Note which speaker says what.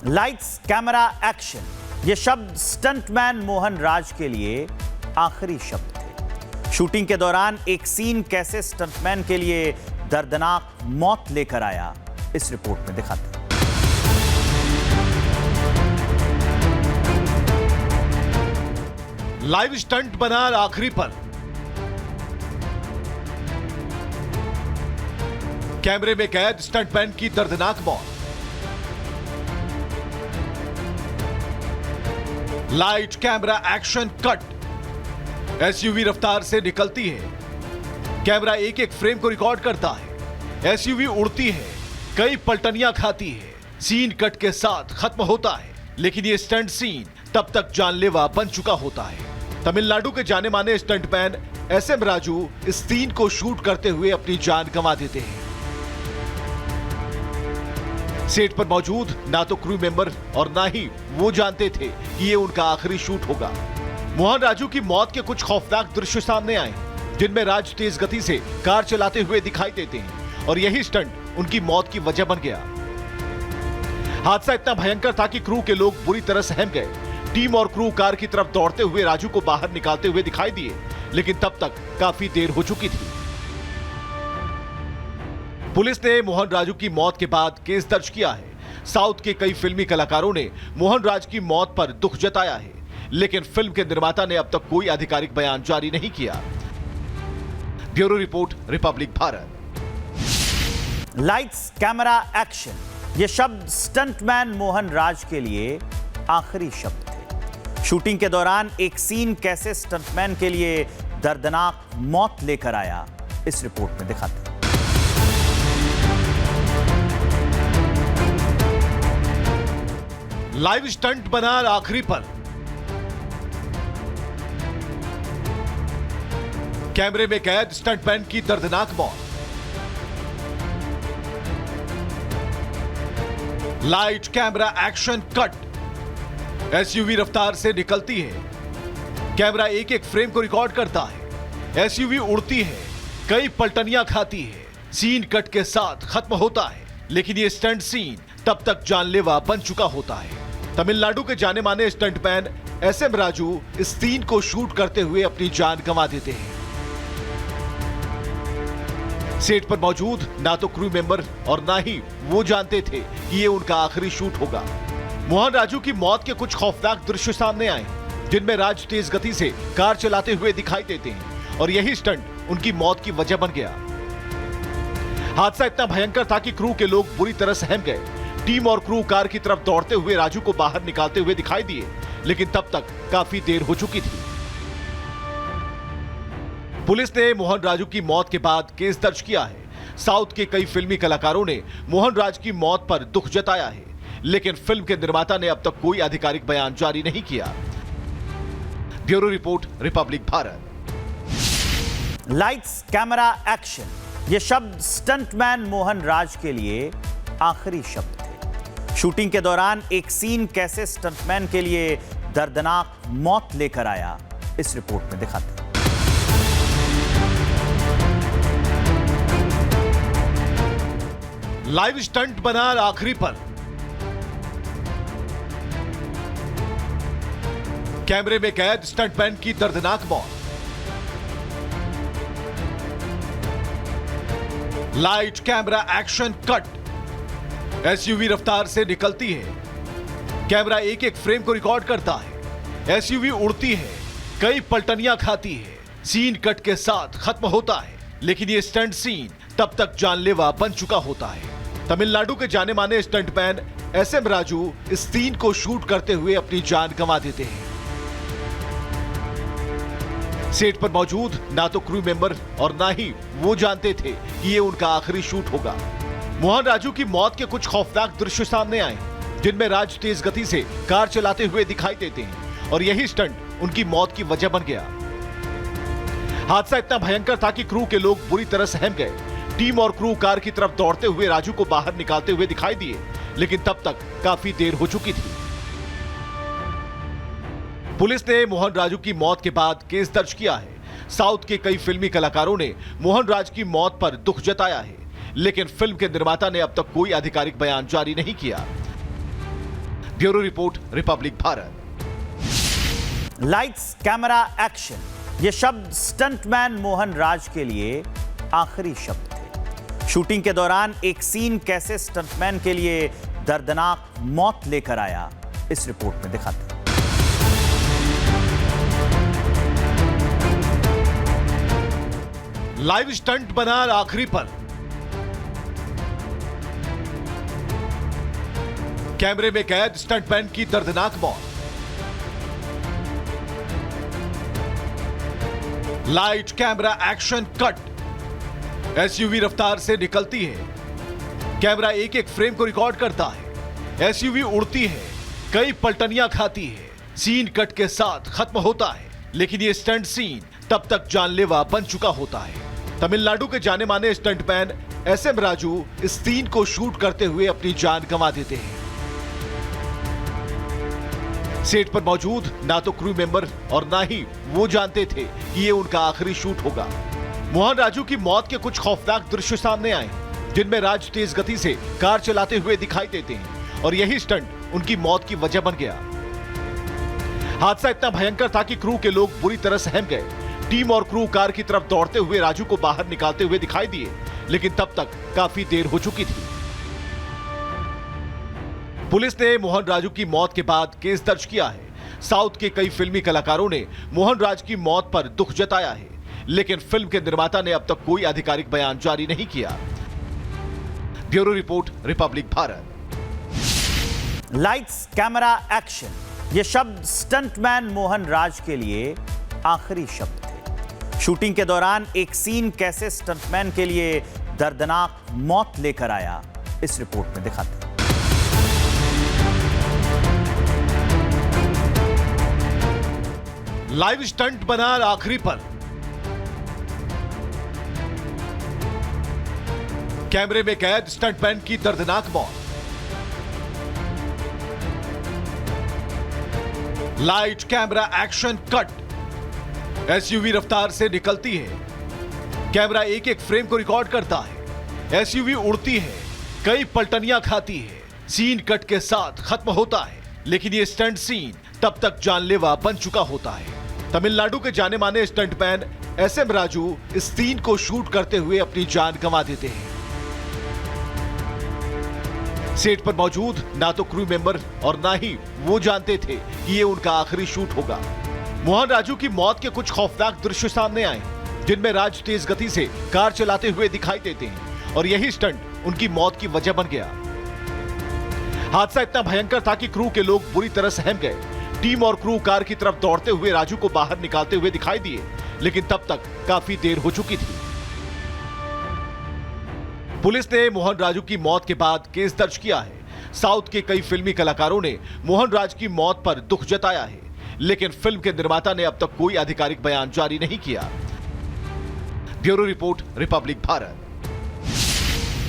Speaker 1: Lights camera action, ये शब्द stuntman Mohan राज के लिए आखिरी शब्द थे। शूटिंग के दौरान एक सीन कैसे स्टंटमैन के लिए दर्दनाक मौत लेकर आया, इस रिपोर्ट में दिखाते हैं।
Speaker 2: लाइव स्टंट बना आखिरी पल। कैमरे में कैद स्टंटमैन की दर्दनाक मौत। Light camera action cut. SUV रफ्तार से निकलती है। कैमरा एक एक फ्रेम को रिकॉर्ड करता है। एसयूवी उड़ती है, कई पलटनियां खाती है। सीन कट के साथ खत्म होता है, लेकिन ये स्टंट सीन तब तक जानलेवा बन चुका होता है। तमिलनाडु के जाने माने स्टंटमैन एसएम राजू इस सीन को शूट करते हुए अपनी जान गंवा देते हैं। सेट पर मौजूद ना तो क्रू मेंबर और ना ही वो जानते थे कि ये उनका आखिरी शूट होगा। मोहन राजू की मौत के कुछ खौफनाक दृश्य सामने आए, जिनमें राज तेज गति से कार चलाते हुए दिखाई देते हैं और यही स्टंट उनकी मौत की वजह बन गया। हादसा इतना भयंकर था कि क्रू के लोग बुरी तरह सहम गए। टीम और क्रू कार की तरफ दौड़ते हुए राजू को बाहर निकालते हुए दिखाई दिए, लेकिन तब तक काफी देर हो चुकी थी। पुलिस ने मोहन राजू की मौत के बाद केस दर्ज किया है। साउथ के कई फिल्मी कलाकारों ने मोहन राज की मौत पर दुख जताया है, लेकिन फिल्म के निर्माता ने अब तक कोई आधिकारिक बयान जारी नहीं किया। Bureau report, Republic Bharat.
Speaker 1: Lights camera action, ये शब्द स्टंटमैन मोहन राज के लिए आखिरी शब्द थे। शूटिंग के दौरान एक सीन कैसे स्टंटमैन के लिए दर्दनाक मौत लेकर आया, इस रिपोर्ट में दिखाते हैं।
Speaker 2: लाइव स्टंट बना आखिरी पल। कैमरे में कैद स्टंटमैन की दर्दनाक मौत। Light camera action cut. SUV रफ्तार से निकलती है। कैमरा एक एक फ्रेम को रिकॉर्ड करता है। एसयूवी उड़ती है, कई पलटनियां खाती है। सीन कट के साथ खत्म होता है, लेकिन ये स्टंट सीन तब तक जानलेवा बन चुका होता है। तमिलनाडु के जाने माने स्टंटमैन एसएम राजू इस सीन को शूट करते हुए अपनी जान गंवा देते हैं। सेट पर मौजूद ना तो क्रू मेंबर और ना ही वो जानते थे कि ये उनका आखिरी शूट होगा। मोहन राजू की मौत के कुछ खौफनाक दृश्य सामने आए, जिनमें राज तेज गति से कार चलाते हुए दिखाई देते हैं और यही स्टंट उनकी मौत की वजह बन गया। हादसा इतना भयंकर था कि क्रू के लोग बुरी तरह सहम गए। टीम और क्रू कार की तरफ दौड़ते हुए राजू को बाहर निकालते हुए दिखाई दिए, लेकिन तब तक काफी देर हो चुकी थी। पुलिस ने मोहन राजू की मौत के बाद केस दर्ज किया है। साउथ के कई फिल्मी कलाकारों ने मोहन राज की मौत पर दुख जताया है, लेकिन फिल्म के निर्माता ने अब तक कोई आधिकारिक बयान जारी नहीं किया। Bureau report, Republic Bharat.
Speaker 1: Lights camera action, ये शब्द स्टंटमैन मोहन राज के लिए आखिरी शब्द थे। शूटिंग के दौरान एक सीन कैसे स्टंटमैन के लिए दर्दनाक मौत लेकर आया, इस रिपोर्ट में दिखाते हैं।
Speaker 2: लाइव स्टंट बना आखिरी पल। कैमरे में कैद स्टंटमैन की दर्दनाक मौत। Light camera action cut. SUV रफ्तार से निकलती है। कैमरा एक एक फ्रेम को रिकॉर्ड करता है। एसयूवी उड़ती है, कई पलटनियां खाती है। सीन कट के साथ खत्म होता है, लेकिन ये स्टंट सीन तब तक जानलेवा बन चुका होता है। तमिलनाडु के जाने माने स्टंटमैन एसएम राजू इस सीन को शूट करते हुए अपनी जान गंवा देते हैं। सेट पर मौजूद ना तो क्रू मेंबर और ना ही वो जानते थे कि ये उनका आखिरी शूट होगा। मोहन राजू की मौत के कुछ खौफनाक दृश्य सामने आए, जिनमें राज तेज गति से कार चलाते हुए दिखाई देते हैं और यही स्टंट उनकी मौत की वजह बन गया। हादसा इतना भयंकर था कि क्रू के लोग बुरी तरह सहम गए। टीम और क्रू कार की तरफ दौड़ते हुए राजू को बाहर निकालते हुए दिखाई दिए, लेकिन तब तक काफी देर हो चुकी थी। पुलिस ने मोहन राजू की मौत के बाद केस दर्ज किया है। साउथ के कई फिल्मी कलाकारों ने मोहन राज की मौत पर दुख जताया है, लेकिन फिल्म के निर्माता ने अब तक कोई आधिकारिक बयान जारी नहीं किया। Bureau report, Republic Bharat.
Speaker 1: Lights camera action, ये शब्द स्टंटमैन मोहन राज के लिए आखिरी शब्द थे। शूटिंग के दौरान एक सीन कैसे स्टंटमैन के लिए दर्दनाक मौत लेकर आया, इस रिपोर्ट में दिखाते हैं।
Speaker 2: लाइव स्टंट बना आखिरी पल। कैमरे में कैद स्टंटमैन की दर्दनाक मौत। Light camera action cut. SUV रफ्तार से निकलती है। कैमरा एक एक फ्रेम को रिकॉर्ड करता है। एसयूवी उड़ती है, कई पलटनियां खाती है। सीन कट के साथ खत्म होता है, लेकिन ये स्टंट सीन तब तक जानलेवा बन चुका होता है। तमिलनाडु के जाने माने स्टंटमैन एसएम राजू इस सीन को शूट करते हुए अपनी जान गंवा देते हैं। सेट पर मौजूद ना तो क्रू मेंबर और ना ही वो जानते थे कि ये उनका आखिरी शूट होगा। मोहन राजू की मौत के कुछ खौफनाक दृश्य सामने आए, जिनमें राज तेज गति से कार चलाते हुए दिखाई देते हैं और यही स्टंट उनकी मौत की वजह बन गया। हादसा इतना भयंकर था कि क्रू के लोग बुरी तरह सहम गए। टीम और क्रू कार की तरफ दौड़ते हुए राजू को बाहर निकालते हुए दिखाई दिए, लेकिन तब तक काफी देर हो चुकी थी। पुलिस ने मोहन राजू की मौत के बाद केस दर्ज किया है। साउथ के कई फिल्मी कलाकारों ने मोहन राज की मौत पर दुख जताया है, लेकिन फिल्म के निर्माता ने अब तक कोई आधिकारिक बयान जारी नहीं किया। Bureau report, Republic Bharat.
Speaker 1: Lights camera action, ये शब्द स्टंटमैन मोहन राज के लिए आखिरी शब्द थे। शूटिंग के दौरान एक सीन कैसे स्टंटमैन के लिए दर्दनाक मौत लेकर आया, इस रिपोर्ट में दिखाते हैं।
Speaker 2: लाइव स्टंट बना आखिरी पल। कैमरे में कैद स्टंटमैन की दर्दनाक मौत। Light camera action cut. SUV रफ्तार से निकलती है। कैमरा एक एक फ्रेम को रिकॉर्ड करता है। एसयूवी उड़ती है, कई पलटनियां खाती है। सीन कट के साथ खत्म होता है, लेकिन ये स्टंट सीन तब तक जानलेवा बन चुका होता है। तमिलनाडु के जाने माने स्टंटमैन एसएम राजू इस सीन को शूट करते हुए अपनी जान गंवा देते हैं। सेट पर मौजूद ना तो क्रू मेंबर और ना ही वो जानते थे कि ये उनका आखिरी शूट होगा। मोहन राजू की मौत के कुछ खौफनाक दृश्य सामने आए, जिनमें राज तेज गति से कार चलाते हुए दिखाई देते हैं और यही स्टंट उनकी मौत की वजह बन गया। हादसा इतना भयंकर था कि क्रू के लोग बुरी तरह सहम गए। टीम और क्रू कार की तरफ दौड़ते हुए राजू को बाहर निकालते हुए दिखाई दिए, लेकिन तब तक काफी देर हो चुकी थी। पुलिस ने मोहन राजू की मौत के बाद केस दर्ज किया है। साउथ के कई फिल्मी कलाकारों ने मोहन राज की मौत पर दुख जताया है, लेकिन फिल्म के निर्माता ने अब तक कोई आधिकारिक बयान जारी नहीं किया। Bureau report, Republic Bharat.